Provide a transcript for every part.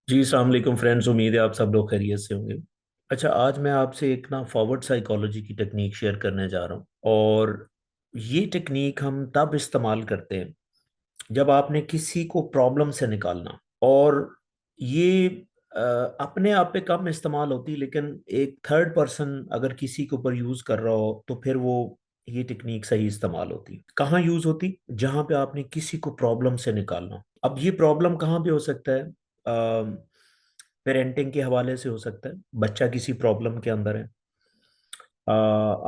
जी अस्सलाम वालेकुम फ्रेंड्स। उम्मीद है आप सब लोग खैरियत से होंगे। अच्छा, आज मैं आपसे एक ना फॉरवर्ड साइकोलॉजी की टेक्निक शेयर करने जा रहा हूँ। और ये टेक्निक हम तब इस्तेमाल करते हैं जब आपने किसी को प्रॉब्लम से निकालना। और ये अ, अपने आप पे कम इस्तेमाल होती, लेकिन एक थर्ड पर्सन अगर किसी के ऊपर यूज़ कर रहा हो तो फिर वो ये टेक्निक सही इस्तेमाल होती। कहाँ यूज़ होती? जहाँ पे आपने किसी को प्रॉब्लम से निकालना। अब ये प्रॉब्लम कहाँ पे हो सकता है? पेरेंटिंग के हवाले से हो सकता है, बच्चा किसी प्रॉब्लम के अंदर है।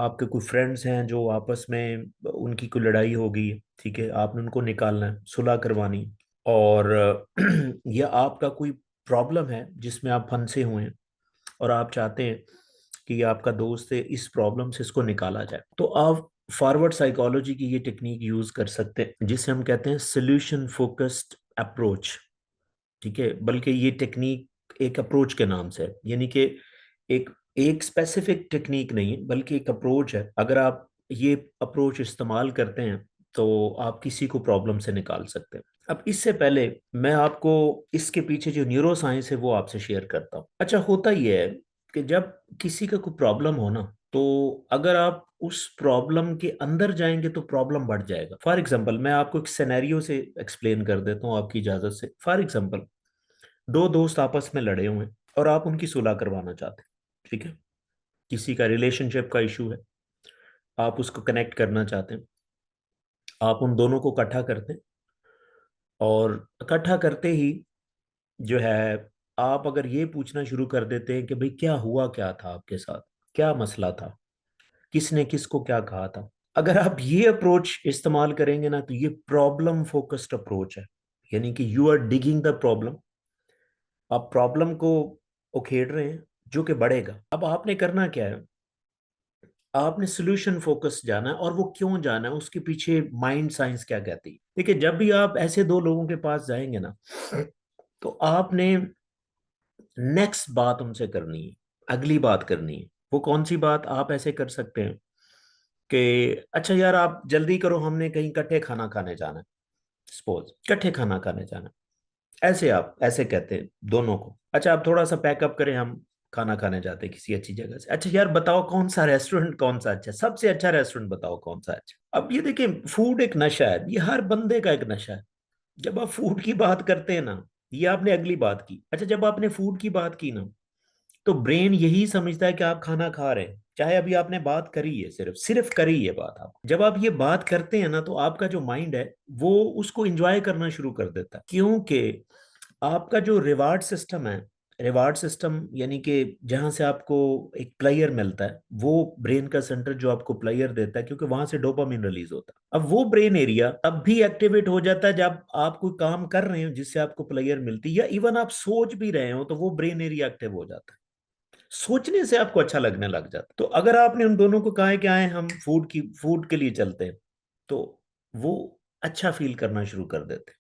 आपके कोई फ्रेंड्स हैं जो आपस में उनकी कोई लड़ाई हो गई है, ठीक है, आपने उनको निकालना है, सुलह करवानी। और या आपका कोई प्रॉब्लम है जिसमें आप फंसे हुए हैं और आप चाहते हैं कि ये आपका दोस्त है, इस प्रॉब्लम से इसको निकाला जाए, तो आप फॉरवर्ड साइकोलॉजी की ये टेक्निक यूज कर सकते हैं जिसे हम कहते हैं सोल्यूशन फोकस्ड अप्रोच। ठीक है, बल्कि ये टेक्निक एक अप्रोच के नाम से है, यानी कि एक एक स्पेसिफिक टेक्निक नहीं है, बल्कि एक अप्रोच है। अगर आप ये अप्रोच इस्तेमाल करते हैं तो आप किसी को प्रॉब्लम से निकाल सकते हैं। अब इससे पहले मैं आपको इसके पीछे जो न्यूरो साइंस है वो आपसे शेयर करता हूँ। अच्छा, होता ये है कि जब किसी का कोई प्रॉब्लम हो ना, तो अगर आप उस प्रॉब्लम के अंदर जाएंगे तो प्रॉब्लम बढ़ जाएगा। फॉर एग्जांपल, मैं आपको एक सिनेरियो से एक्सप्लेन कर देता हूँ आपकी इजाजत से। फॉर एग्जांपल, दो दोस्त आपस में लड़े हुए हैं और आप उनकी सुलह करवाना चाहते हैं। ठीक है, किसी का रिलेशनशिप का इशू है, आप उसको कनेक्ट करना चाहते हैं। आप उन दोनों को इकट्ठा करते हैं और इकट्ठा करते ही जो है, आप अगर ये पूछना शुरू कर देते हैं कि भाई क्या हुआ, क्या था आपके साथ, क्या मसला था, किसने किसको क्या कहा था। अगर आप ये अप्रोच इस्तेमाल करेंगे ना, तो ये प्रॉब्लम फोकस्ड अप्रोच है, यानी कि you are digging the problem. आप प्रॉब्लम को उखेड़ रहे हैं जो कि बढ़ेगा। अब आपने करना क्या है? आपने सोल्यूशन फोकस जाना है। और वो क्यों जाना है, उसके पीछे माइंड साइंस क्या कहती है। देखिए, जब भी आप ऐसे दो लोगों के पास जाएंगे ना, तो आपने नेक्स्ट बात उनसे करनी है, अगली बात करनी है। वो कौन सी बात आप ऐसे कर सकते हैं कि अच्छा यार, आप जल्दी करो, हमने कहीं इकट्ठे खाना खाने जाना है। सपोज इकट्ठे खाना खाने जाना है, ऐसे आप ऐसे कहते हैं दोनों को। अच्छा, आप थोड़ा सा पैकअप करें, हम खाना खाने जाते हैं किसी अच्छी जगह से। अच्छा यार, बताओ कौन सा रेस्टोरेंट, कौन सा अच्छा, सबसे अच्छा रेस्टोरेंट बताओ कौन सा अच्छा। अब ये देखिए, फूड एक नशा है, ये हर बंदे का एक नशा है। जब आप फूड की बात करते हैं ना, ये आपने अगली बात की। अच्छा, जब आपने फूड की बात की ना, तो ब्रेन यही समझता है कि आप खाना खा रहे हैं, चाहे अभी आपने बात करी है, सिर्फ सिर्फ करी है बात। आप जब आप ये बात करते हैं ना, तो आपका जो माइंड है वो उसको एंजॉय करना शुरू कर देता है, क्योंकि आपका जो रिवार्ड सिस्टम है, रिवार्ड सिस्टम यानी कि जहां से आपको एक प्लेयर मिलता है, वो ब्रेन का सेंटर जो आपको प्लेयर देता है, क्योंकि वहां से डोपामिन रिलीज होता है। अब वो ब्रेन एरिया तब भी एक्टिवेट हो जाता है जब आप कोई काम कर रहे हो जिससे आपको प्लेयर मिलती है, या इवन आप सोच भी रहे हो तो वो ब्रेन एरिया एक्टिव हो जाता है। सोचने से आपको अच्छा लगने लग जाता है। तो अगर आपने उन दोनों को कहा है कि आए हम फूड के लिए चलते हैं, तो वो अच्छा फील करना शुरू कर देते हैं।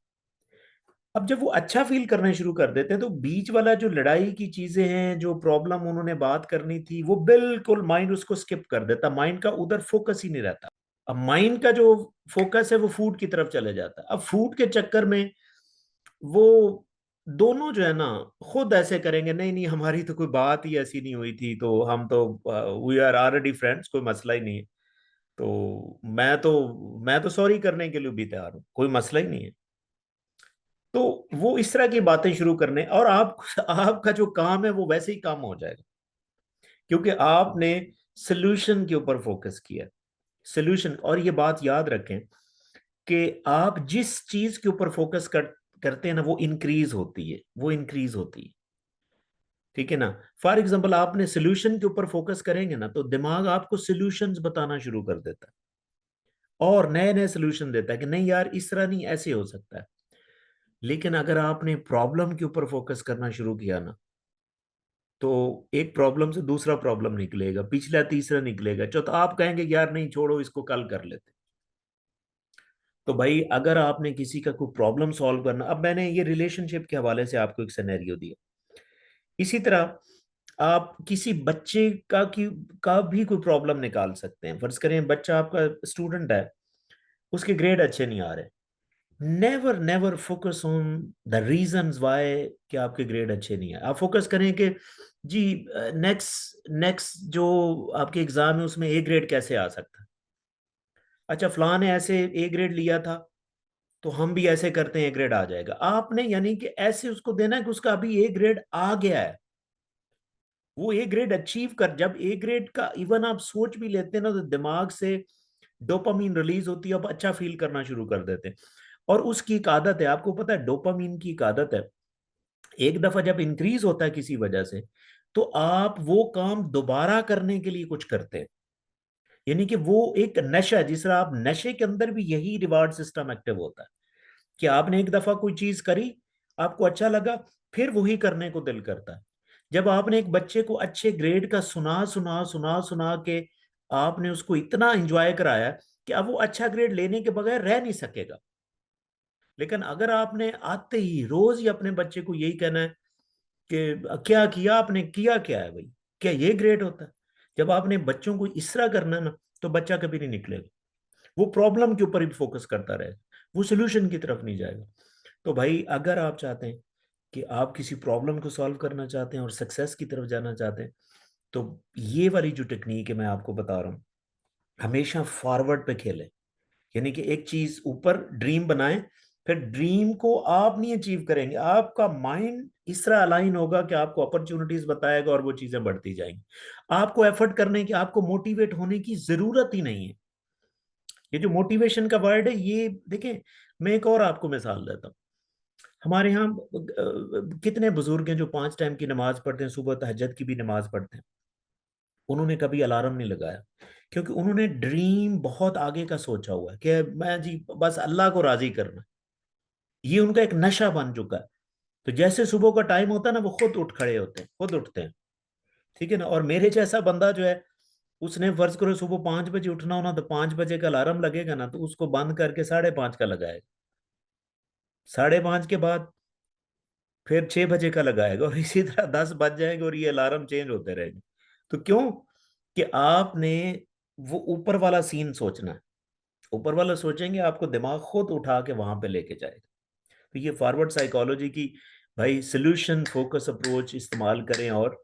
अब जब वो अच्छा फील करना शुरू कर देते हैं, तो बीच वाला जो लड़ाई की चीजें हैं, जो प्रॉब्लम उन्होंने बात करनी थी, वो बिल्कुल माइंड उसको स्किप कर देता। माइंड का उधर फोकस ही नहीं रहता। अब माइंड का जो फोकस है वो फूड की तरफ चले जाता है। अब फूड के चक्कर में वो दोनों जो है ना, खुद ऐसे करेंगे, नहीं नहीं, हमारी तो कोई बात ही ऐसी नहीं हुई थी, तो हम तो वी आर ऑलरेडी फ्रेंड्स, कोई मसला ही नहीं है। तो मैं तो सॉरी करने के लिए भी तैयार हूँ, कोई मसला ही नहीं है। तो वो इस तरह की बातें शुरू करने, और आप आपका जो काम है वो वैसे ही काम हो जाएगा, क्योंकि आपने सोल्यूशन के ऊपर फोकस किया। सोल्यूशन, और ये बात याद रखें कि आप जिस चीज के ऊपर फोकस करते हैं ना, वो इंक्रीज होती है, वो इंक्रीज होती है। ठीक है ना? फॉर एग्जाम्पल, आपने सोल्यूशन के ऊपर फोकस करेंगे ना, तो दिमाग आपको सोल्यूशंस बताना शुरू कर देता है और नए नए सोल्यूशन देता है कि नहीं यार, इस तरह नहीं, ऐसे हो सकता है। लेकिन अगर आपने प्रॉब्लम के ऊपर फोकस करना शुरू किया ना, तो एक प्रॉब्लम से दूसरा प्रॉब्लम निकलेगा, पिछला तीसरा निकलेगा, चौथा, आप कहेंगे यार नहीं, छोड़ो, इसको कल कर लेते। तो भाई, अगर आपने किसी का कोई प्रॉब्लम सॉल्व करना, अब मैंने ये रिलेशनशिप के हवाले से आपको एक सिनेरियो दिया, इसी तरह आप किसी बच्चे का भी कोई प्रॉब्लम निकाल सकते हैं। फर्ज करें बच्चा आपका स्टूडेंट है, उसके ग्रेड अच्छे नहीं आ रहे, never never focus on the reasons Y कि आपके ग्रेड अच्छे नहीं है। आप फोकस करें कि जी नेक्स्ट नेक्स्ट जो आपके एग्जाम है उसमें ए ग्रेड कैसे आ सकता है। अच्छा फलां ने ऐसे ए ग्रेड लिया था, तो हम भी ऐसे करते हैं ए ग्रेड आ जाएगा। आपने यानी कि ऐसे उसको देना है कि उसका अभी ए ग्रेड आ गया है, वो ए ग्रेड अचीव कर, जब ए ग्रेड का इवन आप सोच भी लेते हैं ना तो दिमाग से डोपामीन रिलीज होती है, आप अच्छा फील करना शुरू कर देते हैं। और उसकी एक आदत है, आपको पता है डोपामीन की एक आदत है, एक दफा जब इंक्रीज होता है किसी वजह से, तो आप वो काम दोबारा करने के लिए कुछ करते हैं। यानी कि वो एक नशा है, जिस तरह आप नशे के अंदर भी यही रिवार्ड सिस्टम एक्टिव होता है कि आपने एक दफा कोई चीज करी, आपको अच्छा लगा, फिर वही करने को दिल करता है। जब आपने एक बच्चे को अच्छे ग्रेड का सुना सुना सुना सुना के आपने उसको इतना एंजॉय कराया कि अब वो अच्छा ग्रेड लेने के बगैर रह नहीं सकेगा। लेकिन अगर आपने आते ही रोज ही अपने बच्चे को यही कहना है कि क्या किया आपने, किया क्या है भाई, क्या ये ग्रेड होता है, जब आपने बच्चों को इस तरह करना ना, तो बच्चा कभी नहीं निकलेगा। वो प्रॉब्लम के ऊपर ही फोकस करता रहेगा, वो सोल्यूशन की तरफ नहीं जाएगा। तो भाई अगर आप चाहते हैं कि आप किसी प्रॉब्लम को सॉल्व करना चाहते हैं और सक्सेस की तरफ जाना चाहते हैं, तो ये वाली जो टेक्निक है मैं आपको बता रहा हूँ, हमेशा फॉरवर्ड पे खेलें। यानी कि एक चीज ऊपर ड्रीम बनाएं, फिर ड्रीम को आप नहीं अचीव करेंगे, आपका माइंड इस तरह अलाइन होगा कि आपको अपॉर्चुनिटीज बताएगा और वो चीजें बढ़ती जाएंगी। आपको एफर्ट करने की, आपको मोटिवेट होने की जरूरत ही नहीं है। ये जो मोटिवेशन का वर्ड है, ये देखें, मैं एक और आपको मिसाल देता हूँ। हमारे यहाँ कितने बुजुर्ग हैं जो 5 टाइम की नमाज पढ़ते हैं, सुबह तहज्जुद की भी नमाज पढ़ते हैं, उन्होंने कभी अलार्म नहीं लगाया, क्योंकि उन्होंने ड्रीम बहुत आगे का सोचा हुआ है कि मैं जी बस अल्लाह को राजी करना। ये उनका एक नशा बन चुका है। तो जैसे सुबह का टाइम होता है ना, वो खुद उठ खड़े होते हैं, खुद उठते हैं। ठीक है ना। और मेरे जैसा बंदा जो है, उसने फर्ज करो सुबह 5 बजे उठना होना, तो 5 बजे का अलार्म लगेगा ना, तो उसको बंद करके 5:30 का लगाएगा, 5:30 के बाद फिर 6 बजे का लगाएगा, और इसी तरह 10 बज जाएंगे और ये अलार्म चेंज होते रहेंगे। तो क्यों? कि आपने वो ऊपर वाला सीन सोचना है। ऊपर वाला सोचेंगे, आपको दिमाग खुद उठा के वहां पे लेके जाएगा। तो ये फॉरवर्ड साइकोलॉजी की भाई सोल्यूशन फोकस अप्रोच इस्तेमाल करें और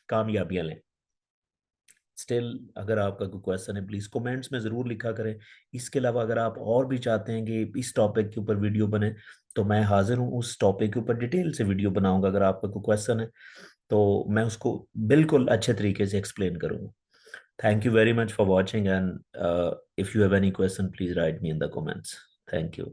कामयाबियां लें। स्टिल अगर आपका कोई क्वेश्चन है, प्लीज कमेंट्स में जरूर लिखा करें। इसके अलावा अगर आप और भी चाहते हैं कि इस टॉपिक के ऊपर वीडियो बने, तो मैं हाजिर हूँ उस टॉपिक के ऊपर डिटेल से वीडियो बनाऊंगा। अगर आपका कोई क्वेश्चन है तो मैं उसको बिल्कुल अच्छे तरीके से एक्सप्लेन करूंगा। Thank you very much for watching, and if you have any question please right me in the comments. Thank you.